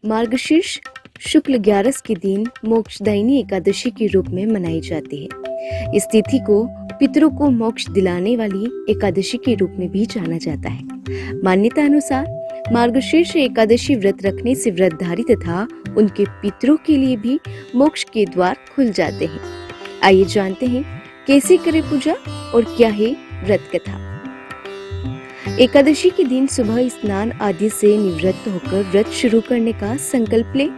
मार्गशीर्ष शुक्ल 11 के दिन मोक्षदायिनी एकादशी के रूप में मनाई जाती है। इस तिथि को पितरों को मोक्ष दिलाने वाली एकादशी के रूप में भी जाना जाता है। मान्यता अनुसार मार्गशीर्ष एकादशी व्रत रखने से व्रतधारी तथा उनके पितरों के लिए भी मोक्ष के द्वार खुल जाते हैं। आइए जानते हैं कैसे करें पूजा और क्या है व्रत कथा। एकादशी के दिन सुबह स्नान आदि से निवृत्त होकर व्रत शुरू करने का संकल्प लें।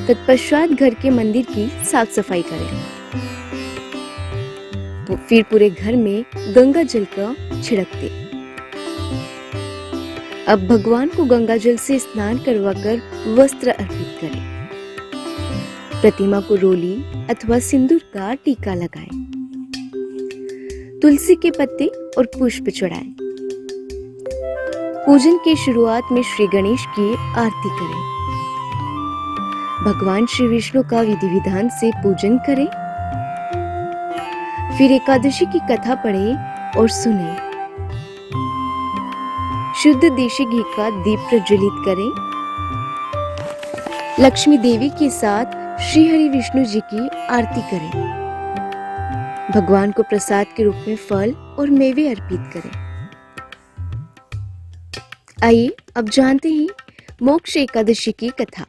तत्पश्चात घर के मंदिर की साफ सफाई करें। फिर पूरे घर में गंगा जल का छिड़क दें। अब भगवान को गंगा जल से स्नान करवाकर वस्त्र अर्पित करें। प्रतिमा को रोली अथवा सिंदूर का टीका लगाएं। तुलसी के पत्ते और पुष्प चढ़ाएं। पूजन की शुरुआत में श्री गणेश की आरती करें। भगवान श्री विष्णु का विधि विधान से पूजन करें। फिर एकादशी की कथा पढ़ें और सुनें। शुद्ध देशी घी का दीप प्रज्वलित करें। लक्ष्मी देवी के साथ श्री हरि विष्णु जी की आरती करें। भगवान को प्रसाद के रूप में फल और मेवे अर्पित करें। आइए अब जानते हैं मोक्ष एकादशी की कथा।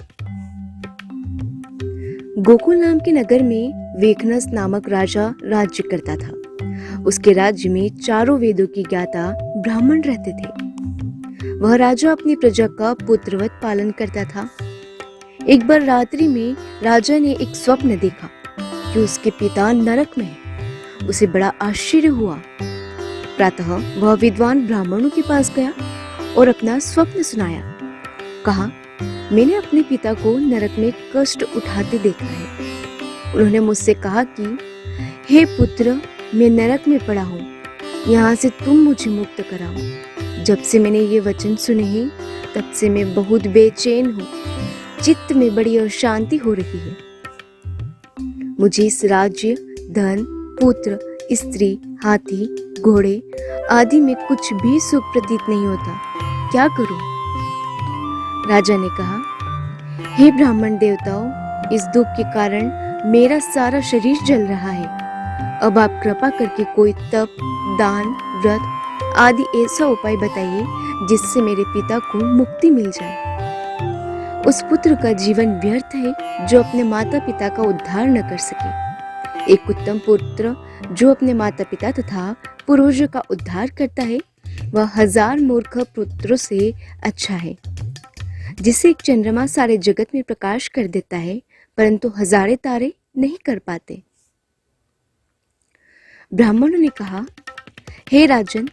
गोकुल नाम के नगर में वेखनस नामक राजा राज्य करता था। उसके राज्य में चारों वेदों की ज्ञाता ब्राह्मण रहते थे। वह राजा अपनी प्रजा का पुत्रवत पालन करता था। एक बार रात्रि में राजा ने एक स्वप्न देखा कि उसके पिता नरक में हैं। उसे बड़ा आश्चर्य हुआ। प्रातः वह विद्वान ब्राह्मणों के पास गया और अपना स्वप्न सुनाया। कहा, मैंने अपने पिता को नरक में कष्ट उठाते देखा है। उन्होंने मुझसे कहा कि हे पुत्र, मैं नरक में पड़ा हूँ, यहाँ से तुम मुझे मुक्त कराओ। जब से मैंने ये वचन सुने हैं तब से मैं बहुत बेचैन हूँ। चित्त में बड़ी अशांति हो रही है। मुझे इस राज्य, धन, पुत्र, स्त्री, हाथी, घोड़े आदि में कुछ भी सुख प्रतीत नहीं होता। क्या करूं? राजा ने कहा, हे ब्राह्मण देवताओं, इस दुख के कारण मेरा सारा शरीर जल रहा है। अब आप कृपा करके कोई तप, दान, व्रत आदि ऐसा उपाय बताइए जिससे मेरे पिता को मुक्ति मिल जाए। उस पुत्र का जीवन व्यर्थ है जो अपने माता पिता का उद्धार न कर सके। एक उत्तम पुत्र जो अपने माता पिता तथा पूर्वजों का उद्धार करता है वह 1000 मूर्ख पुत्रों से अच्छा है। जिसे एक चंद्रमा सारे जगत में प्रकाश कर देता है परंतु हजारे तारे नहीं कर पाते। ब्राह्मणों ने कहा, हे राजन,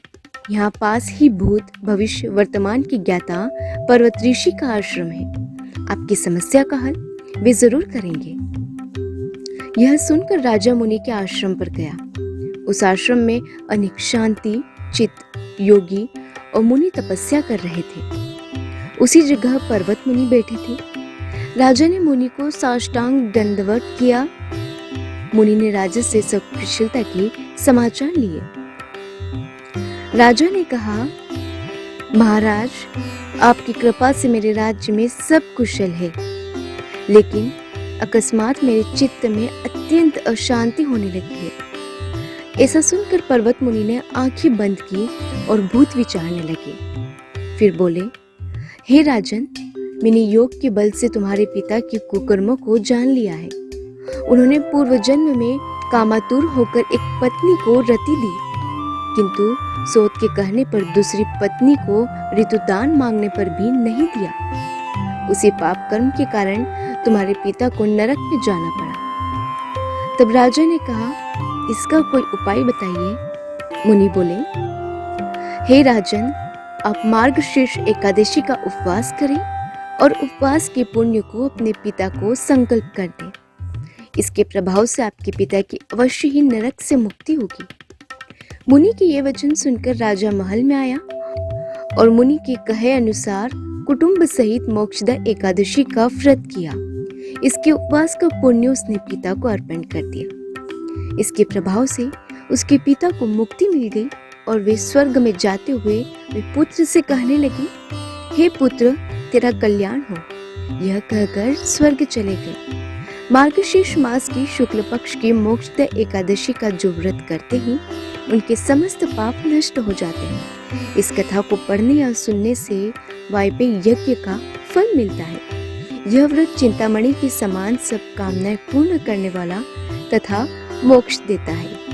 यहाँ पास ही भूत, भविष्य, वर्तमान की ज्ञाता पर्वत ऋषि का आश्रम है। आपकी समस्या का हल वे जरूर करेंगे। यह सुनकर राजा मुनि के आश्रम पर गया। उस आश्रम में अनेक शांति चित्त योगी और मुनि तपस्या कर रहे थे। उसी जगह पर्वत मुनि बैठे थे। राजा ने मुनि को साष्टांग दंडवत किया। मुनि ने राजा से सब कुशलता के समाचार लिए। राजा ने कहा, महाराज, आपकी कृपा से मेरे राज्य में सब कुशल है, लेकिन अकस्मात मेरे चित्त में अत्यंत अशांति होने लगी है। ऐसा सुनकर पर्वत मुनि ने आंखें बंद की और भूत विचारने लगे। फिर बोले, हे राजन, मैंने योग के बल से तुम्हारे पिता के कुकर्मों को जान लिया है। उन्होंने पूर्व जन्म में कामातुर होकर एक पत्नी को रति दी, किंतु सोत के कहने पर दूसरी पत्नी को ऋतुदान मांगने पर भी नहीं दिया। उसी पाप कर्म के कारण तुम्हारे पिता को नरक में जाना पड़ा। तब राजा ने कहा, इसका कोई उपाय बताइए। मुनि बोले, हे राजन, आप मार्गशीर्ष एकादशी का उपवास करें और उपवास के पुण्य को अपने पिता को संकल्प कर दें। इसके प्रभाव से आपके पिता की अवश्य ही नरक से मुक्ति होगी। मुनि के ये वचन सुनकर राजा महल में आया और मुनि के कहे अनुसार कुटुंब सहित मोक्षदा एकादशी का व्रत किया। इसके उपवास का पुण्य उसने पिता को अर्पण कर दिया। इसके प्रभाव से उसके पिता को मुक्ति मिल गई और वे स्वर्ग में जाते हुए वे पुत्र से कहने लगे, हे पुत्र, तेरा कल्याण हो। यह कहकर स्वर्ग चले गए। मार्गशीर्ष मास की शुक्ल पक्ष की मोक्षद एकादशी का जो व्रत करते हैं उनके समस्त पाप नष्ट हो जाते हैं। इस कथा को पढ़ने या सुनने से वायपेय यज्ञ का फल मिलता है। यह व्रत चिंतामणि के समान सब कामनाएं पूर्ण करने वाला तथा मोक्ष देता है।